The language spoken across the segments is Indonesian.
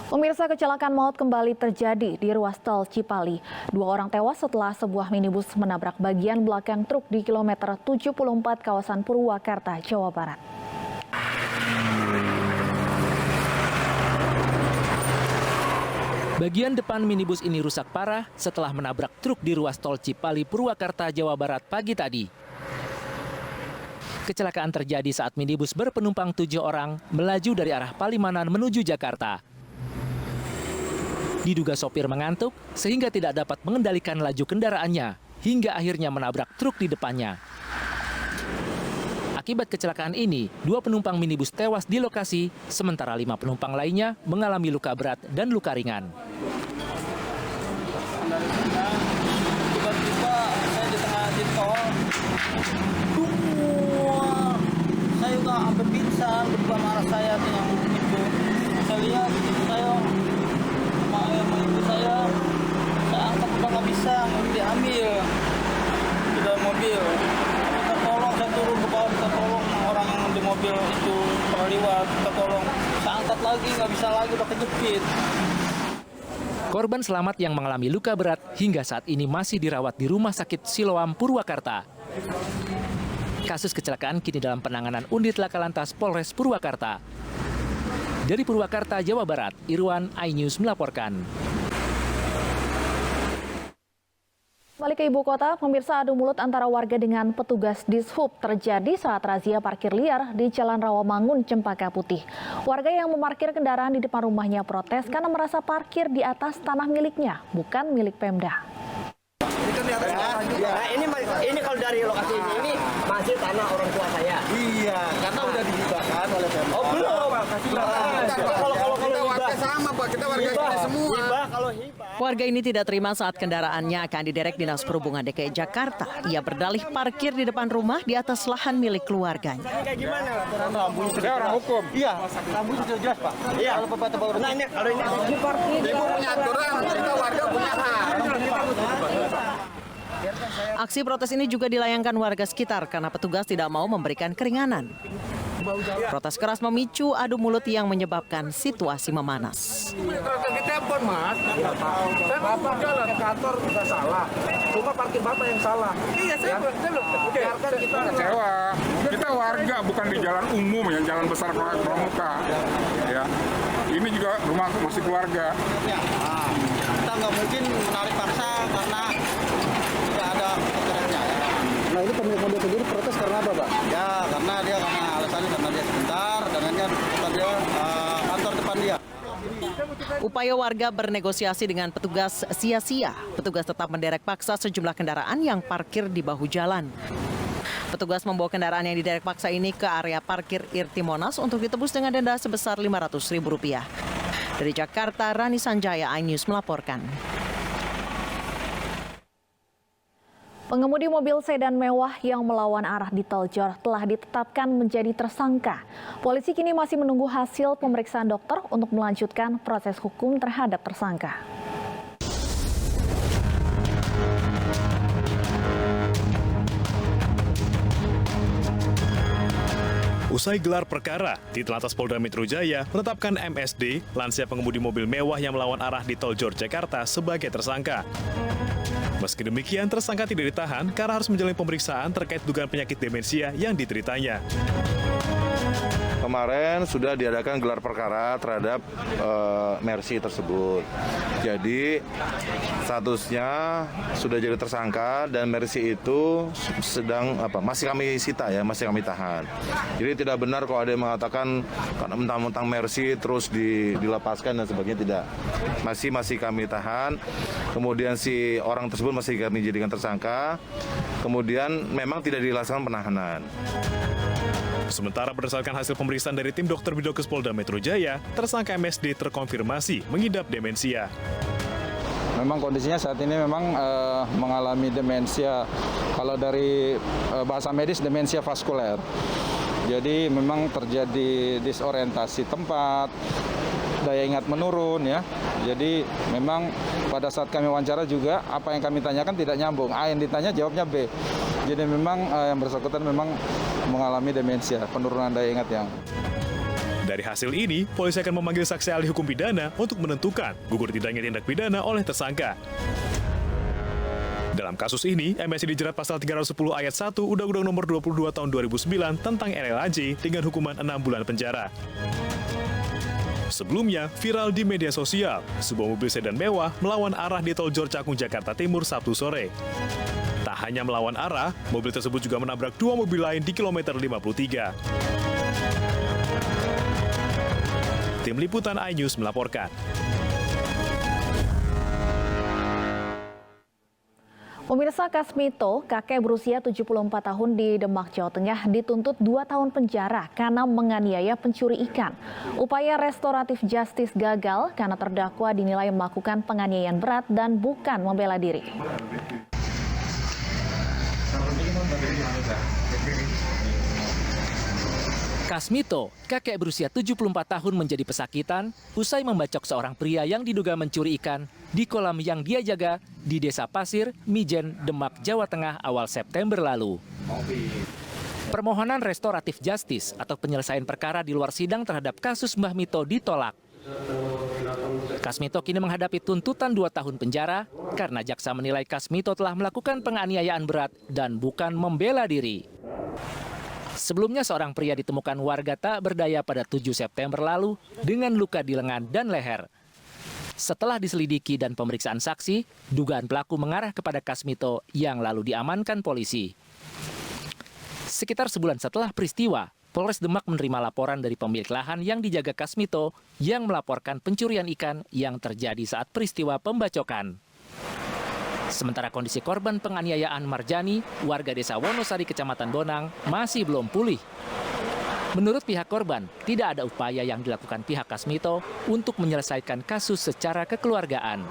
Pemirsa, kecelakaan maut kembali terjadi di ruas tol Cipali. 2 orang tewas setelah sebuah minibus menabrak bagian belakang truk di kilometer 74 kawasan Purwakarta, Jawa Barat. Bagian depan minibus ini rusak parah setelah menabrak truk di ruas tol Cipali, Purwakarta, Jawa Barat pagi tadi. Kecelakaan terjadi saat minibus berpenumpang 7 orang melaju dari arah Palimanan menuju Jakarta. Diduga sopir mengantuk sehingga tidak dapat mengendalikan laju kendaraannya hingga akhirnya menabrak truk di depannya. Akibat kecelakaan ini, 2 penumpang minibus tewas di lokasi, sementara 5 penumpang lainnya mengalami luka berat dan luka ringan. Tiba-tiba saya di tengah tol, saya juga hampir pingsan, berdua marah saya yang itu. Saya lihat saya sama ibu saya angkat udah nggak bisa, diambil di dalam mobil. Kita tolong, saya turun ke bawah, kita tolong orang yang di mobil itu terliwat, kita tolong. Saya angkat lagi, nggak bisa lagi, udah kejepit. Korban selamat yang mengalami luka berat hingga saat ini masih dirawat di Rumah Sakit Siloam, Purwakarta. Kasus kecelakaan kini dalam penanganan Unit Laka Lantas Polres Purwakarta. Dari Purwakarta, Jawa Barat, Irwan, iNews melaporkan. Balik ke ibu kota, pemirsa, adu mulut antara warga dengan petugas Dishub terjadi saat razia parkir liar di Jalan Rawamangun, Cempaka Putih. Warga yang memarkir kendaraan di depan rumahnya protes karena merasa parkir di atas tanah miliknya, bukan milik Pemda. Nah, ini kalau dari lokasi ini masih tanah orang tua saya. Iya, karena udah dihibahkan oleh Pemda. Oh belum. Kita warga sama, Pak. Kita warga kita semua. Warga ini tidak terima saat kendaraannya akan diderek Dinas Perhubungan DKI Jakarta. Ia berdalih parkir di depan rumah di atas lahan milik keluarganya. Kayak gimana? Saya orang hukum. Iya, rambunya sudah jelas, Pak. Iya. Kalau Bapak tahu Nah, ini kalau ini Ibu punya aturan, kita warga punya hak. Aksi protes ini juga dilayangkan warga sekitar karena petugas tidak mau memberikan keringanan. Protes keras memicu adu mulut yang menyebabkan situasi memanas. Kita pun, Mas. Saya mau jalan kantor tidak salah. Cuma parkir Bapak yang salah. Iya, saya belum. Biarkan kita kecewa. Kita warga, bukan di jalan umum, yang jalan besar pramuka. Ya. Ini juga rumah masih keluarga. Ya, kita nggak mungkin menarik paksa karena tidak ada pekerjaannya. Nah, ini pemilik mobil sendiri protes karena apa, Pak? Ya, karena alasannya karena dia sebentar, dan dia kantor depan dia. Upaya warga bernegosiasi dengan petugas sia-sia. Petugas tetap menderek paksa sejumlah kendaraan yang parkir di bahu jalan. Petugas membawa kendaraan yang diderek paksa ini ke area parkir Irti Monas untuk ditebus dengan denda sebesar Rp500.000. Dari Jakarta, Rani Sanjaya, iNews melaporkan. Pengemudi mobil sedan mewah yang melawan arah di tol Jor telah ditetapkan menjadi tersangka. Polisi kini masih menunggu hasil pemeriksaan dokter untuk melanjutkan proses hukum terhadap tersangka. Usai gelar perkara, Ditelantas Polda Metro Jaya menetapkan MSD, lansia pengemudi mobil mewah yang melawan arah di tol Jor Jakarta sebagai tersangka. Meski demikian, tersangka tidak ditahan karena harus menjalani pemeriksaan terkait dugaan penyakit demensia yang dideritanya. Kemarin sudah diadakan gelar perkara terhadap Mercy tersebut. Jadi statusnya sudah jadi tersangka dan Mercy itu masih kami sita ya, masih kami tahan. Jadi tidak benar kalau ada yang mengatakan karena mentang-mentang Mercy terus dilepaskan dan sebagainya, tidak. Masih kami tahan. Kemudian si orang tersebut masih kami jadikan tersangka. Kemudian memang tidak dilaksanakan penahanan. Sementara berdasarkan hasil pemeriksaan dari tim dokter Bidokes Polda Metro Jaya, tersangka MSD terkonfirmasi mengidap demensia. Memang kondisinya saat ini memang mengalami demensia. Kalau dari bahasa medis demensia vaskuler. Jadi memang terjadi disorientasi tempat, daya ingat menurun ya. Jadi memang pada saat kami wawancara juga apa yang kami tanyakan tidak nyambung. A yang ditanya jawabnya B. Jadi memang yang bersangkutan memang mengalami demensia, penurunan daya ingat yang. Dari hasil ini, polisi akan memanggil saksi ahli hukum pidana untuk menentukan gugur tidaknya tindak pidana oleh tersangka. Dalam kasus ini, MSI dijerat pasal 310 ayat 1 Undang-Undang Nomor 22 Tahun 2009 tentang LLAJ dengan hukuman 6 bulan penjara. Sebelumnya, viral di media sosial, sebuah mobil sedan mewah melawan arah di Tol Jor Cakung, Jakarta Timur, Sabtu sore. Tak hanya melawan arah, mobil tersebut juga menabrak dua mobil lain di kilometer 53. Tim Liputan iNews melaporkan. Pemirsa, Kasmito, kakek berusia 74 tahun di Demak, Jawa Tengah, dituntut 2 tahun penjara karena menganiaya pencuri ikan. Upaya restoratif justice gagal karena terdakwa dinilai melakukan penganiayaan berat dan bukan membela diri. Kasmito, kakek berusia 74 tahun menjadi pesakitan usai membacok seorang pria yang diduga mencuri ikan di kolam yang dia jaga di Desa Pasir, Mijen, Demak, Jawa Tengah awal September lalu. Permohonan restoratif justice atau penyelesaian perkara di luar sidang terhadap kasus Mbah Mito ditolak. Kasmito kini menghadapi tuntutan 2 tahun penjara karena jaksa menilai Kasmito telah melakukan penganiayaan berat dan bukan membela diri. Sebelumnya seorang pria ditemukan warga tak berdaya pada 7 September lalu dengan luka di lengan dan leher. Setelah diselidiki dan pemeriksaan saksi, dugaan pelaku mengarah kepada Kasmito yang lalu diamankan polisi. Sekitar sebulan setelah peristiwa, Polres Demak menerima laporan dari pemilik lahan yang dijaga Kasmito yang melaporkan pencurian ikan yang terjadi saat peristiwa pembacokan. Sementara kondisi korban penganiayaan Marjani, warga desa Wonosari, Kecamatan Bonang, masih belum pulih. Menurut pihak korban, tidak ada upaya yang dilakukan pihak Kasmito untuk menyelesaikan kasus secara kekeluargaan.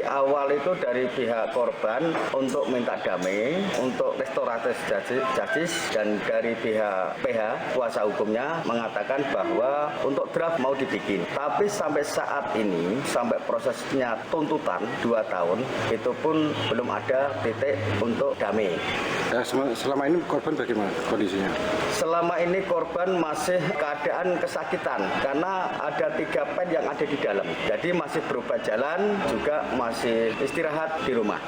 Awal itu dari pihak korban untuk minta damai, untuk restoratif justice, dan dari pihak PH, kuasa hukumnya, mengatakan bahwa untuk draft mau dibikin. Tapi sampai saat ini, sampai prosesnya tuntutan 2 tahun, itu pun belum ada titik untuk damai. Selama ini korban bagaimana kondisinya? Selama ini korban masih keadaan kesakitan karena ada 3 pen yang ada di dalam. Jadi masih berobat jalan, juga masih istirahat di rumah.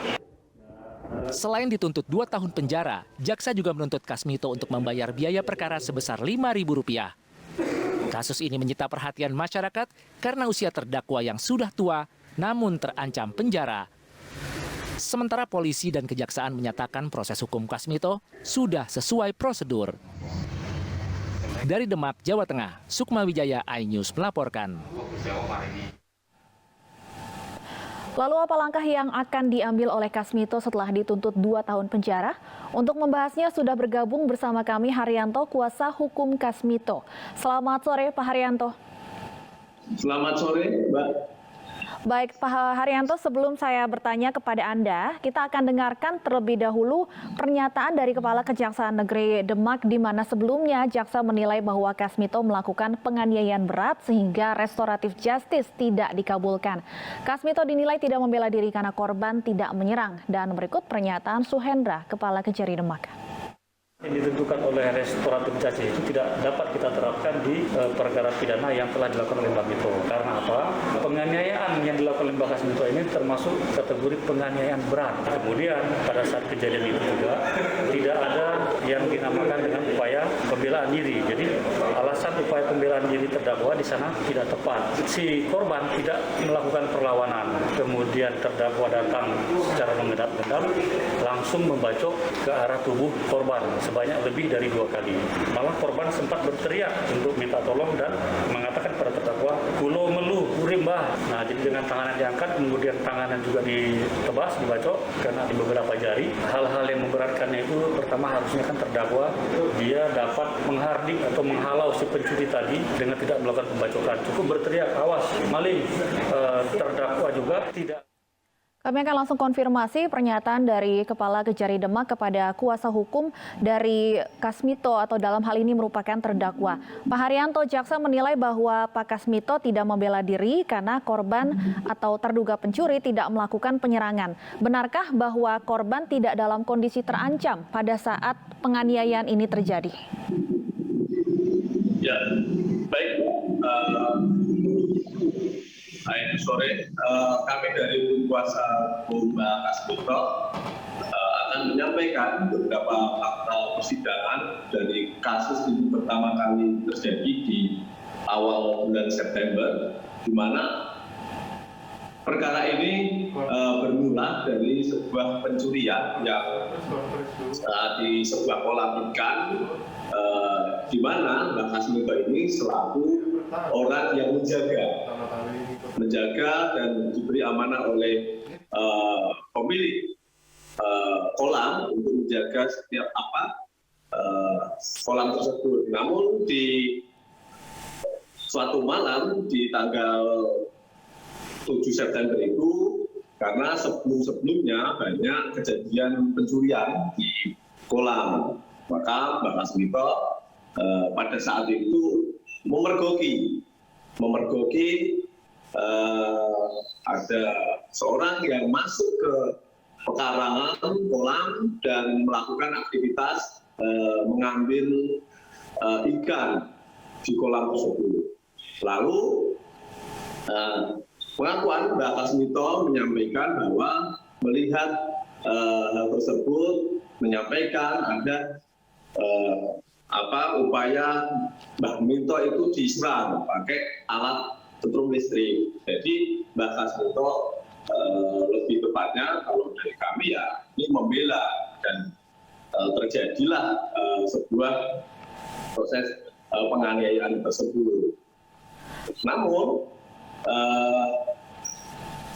Selain dituntut 2 tahun penjara, jaksa juga menuntut Kasmito untuk membayar biaya perkara sebesar Rp5.000. Kasus ini menyita perhatian masyarakat karena usia terdakwa yang sudah tua namun terancam penjara. Sementara polisi dan kejaksaan menyatakan proses hukum Kasmito sudah sesuai prosedur. Dari Demak, Jawa Tengah, Sukma Wijaya, iNews melaporkan. Lalu apa langkah yang akan diambil oleh Kasmito setelah dituntut 2 tahun penjara? Untuk membahasnya sudah bergabung bersama kami Haryanto, kuasa hukum Kasmito. Selamat sore Pak Haryanto. Selamat sore Mbak. Baik Pak Haryanto, sebelum saya bertanya kepada Anda, kita akan dengarkan terlebih dahulu pernyataan dari Kepala Kejaksaan Negeri Demak, di mana sebelumnya jaksa menilai bahwa Kasmito melakukan penganiayaan berat sehingga restoratif justice tidak dikabulkan. Kasmito dinilai tidak membela diri karena korban tidak menyerang. Dan berikut pernyataan Suhendra, Kepala Kejari Demak. Yang ditentukan oleh restoratif justice itu tidak dapat kita terapkan di perkara pidana yang telah dilakukan oleh Mbak Mito. Karena apa? Penganiayaan yang dilakukan oleh Mbak Kasmito ini termasuk kategori penganiayaan berat. Kemudian pada saat kejadian itu juga tidak ada yang dinamakan dengan upaya pembelaan diri. Jadi alasan upaya pembelaan diri terdakwa di sana tidak tepat. Si korban tidak melakukan perlawanan. Kemudian terdakwa datang secara mengendap-endap langsung membacok ke arah tubuh korban sebanyak lebih dari 2 kali. Malah korban sempat berteriak untuk minta tolong dan mengatakan pada terdakwa, "Kulo melu, urimbah." Nah, jadi dengan tangannya diangkat, kemudian tangannya juga ditebas, dibacok karena di beberapa jari. Hal-hal yang memberatkannya itu pertama harusnya kan terdakwa dia dapat menghardik atau menghalau si pencuri tadi dengan tidak melakukan pembacokan. Cukup berteriak, "Awas, maling." Terdakwa juga tidak. Kami akan langsung konfirmasi pernyataan dari Kepala Kejari Demak kepada kuasa hukum dari Kasmito atau dalam hal ini merupakan terdakwa. Pak Haryanto, jaksa menilai bahwa Pak Kasmito tidak membela diri karena korban atau terduga pencuri tidak melakukan penyerangan. Benarkah bahwa korban tidak dalam kondisi terancam pada saat penganiayaan ini terjadi? Ya, Baik, hari sore kami dari tim kuasa hukum Mbak Kasmito akan menyampaikan beberapa fakta persidangan dari kasus ini pertama kali terjadi di awal bulan September, di mana perkara ini bermula dari sebuah pencurian yang di sebuah kolam ikan, di mana Mbak Kasmito ini selaku orang yang menjaga dan diberi amanah oleh pemilik kolam untuk menjaga setiap kolam tersebut. Namun di suatu malam di tanggal 7 September itu, karena sebelum-sebelumnya banyak kejadian pencurian di kolam, maka Mbak Kasmito pada saat itu memergoki ada seorang yang masuk ke pekarangan kolam dan melakukan aktivitas mengambil ikan di kolam tersebut. Lalu pengakuan Mbak Kasmito menyampaikan bahwa melihat hal tersebut, menyampaikan ada upaya Mbak Minto itu diserang pakai alat setrum listrik. Jadi Mbak Kasmito lebih tepatnya kalau dari kami ya ini membela, dan terjadilah sebuah proses penganiayaan tersebut. Namun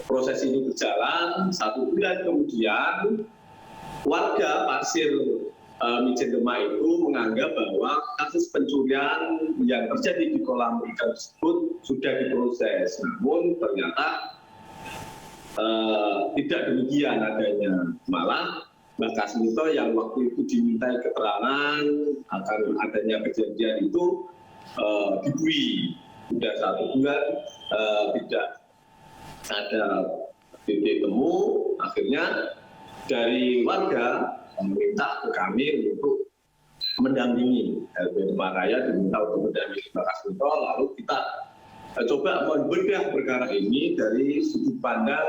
proses ini berjalan 1 bulan kemudian, warga Pasir Mijen Demak itu menganggap bahwa kasus pencurian yang terjadi di kolam ikan tersebut sudah diproses. Namun ternyata tidak demikian adanya. Malah Mbak Kasmito yang waktu itu dimintai keterangan akan adanya kejadian itu dibui. Sudah 1 bulan tidak ada titik temu. Akhirnya dari warga meminta ke kami untuk mendampingi LP Demak Raya, diminta untuk mendampingi Mbak Kasmito. Lalu kita coba membedah perkara ini dari sudut pandang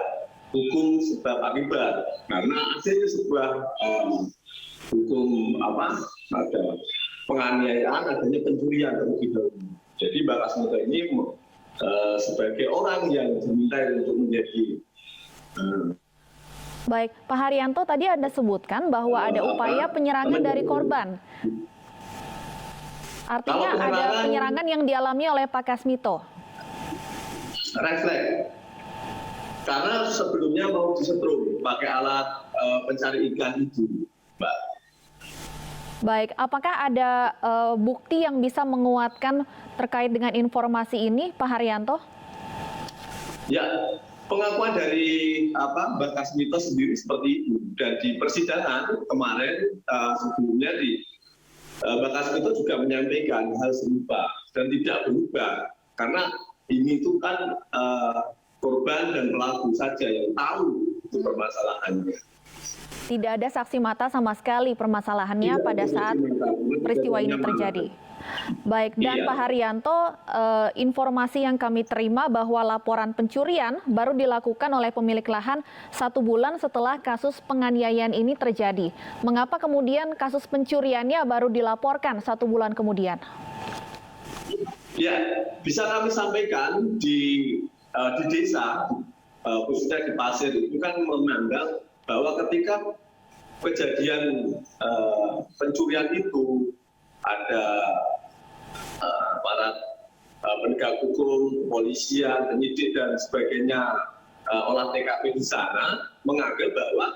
hukum sebab akibat, karena adanya sebuah hukum ada penganiayaan, adanya pencurian terlebih dahulu. Jadi Mbak Kasmito ini sebagai orang yang dimintai untuk menjadi Baik, Pak Haryanto, tadi Anda sebutkan bahwa ada upaya penyerangan dari korban. Artinya ada penyerangan yang dialami oleh Pak Kasmito. Refleks. Karena sebelumnya mau disetrum pakai alat pencari ikan itu, Mbak. Baik, apakah ada bukti yang bisa menguatkan terkait dengan informasi ini, Pak Haryanto? Ya, pengakuan dari Mbak Kasmito sendiri seperti itu. Dan di persidangan kemarin sebelumnya Mbak Kasmito juga menyampaikan hal serupa dan tidak berubah, karena ini itu kan korban dan pelaku saja yang tahu itu permasalahannya. Tidak ada saksi mata sama sekali permasalahannya pada saat peristiwa ini terjadi. Baik, dan Pak Haryanto, informasi yang kami terima bahwa laporan pencurian baru dilakukan oleh pemilik lahan 1 bulan setelah kasus penganiayaan ini terjadi. Mengapa kemudian kasus pencuriannya baru dilaporkan 1 bulan kemudian? Ya, bisa kami sampaikan di desa, khususnya di Pasir, itu kan memandang bahwa ketika kejadian pencurian itu ada aparat penegak hukum, kepolisian, penyidik dan sebagainya olah TKP di sana menganggap bahwa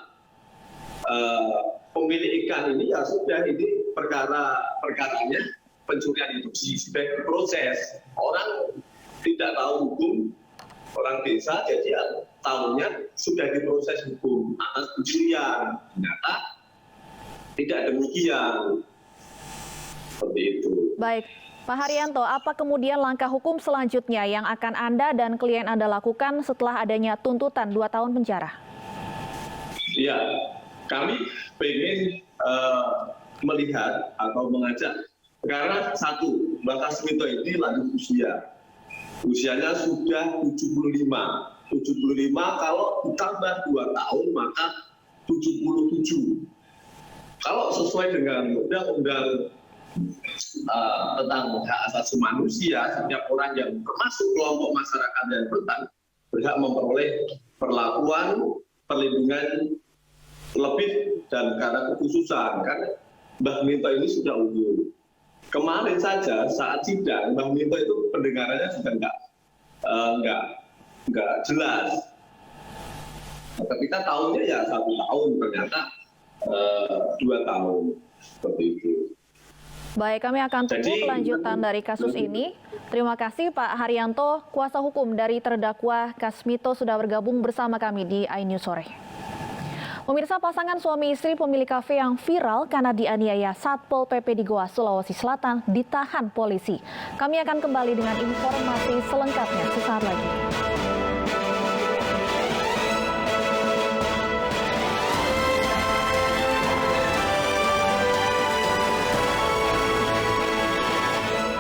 pemilik ikan ini ya sudah, ini perkaranya pencurian itu sudah diproses. Orang tidak tahu hukum, orang desa jadi ya, tahunya sudah diproses hukum atas pencurian. Ternyata tidak demikian. Seperti itu. Baik, Pak Haryanto, apa kemudian langkah hukum selanjutnya yang akan Anda dan klien Anda lakukan setelah adanya tuntutan 2 tahun penjara? Ya, kami ingin melihat atau mengajak Karena satu, Mbak Kasmito ini lanjut usia. Usianya sudah 75. 75 kalau ditambah 2 tahun maka 77. Kalau sesuai dengan undang-undang tentang hak asasi manusia, setiap orang yang termasuk kelompok masyarakat yang rentan berhak memperoleh perlakuan, perlindungan lebih dan karena kekhususan. Karena Mbah Minto ini sudah unggul. Kemarin saja saat sidang, Mbah Minto itu pendengarannya sudah nggak jelas. Ketika tahunnya ya 1 tahun, ternyata 2 tahun seperti itu. Baik, kami akan tunggu kelanjutan dari kasus ini. Terima kasih Pak Haryanto, kuasa hukum dari terdakwa Kasmito sudah bergabung bersama kami di iNews Sore. Pemirsa, pasangan suami istri pemilik kafe yang viral karena dianiaya Satpol PP di Goa, Sulawesi Selatan ditahan polisi. Kami akan kembali dengan informasi selengkapnya sesaat lagi.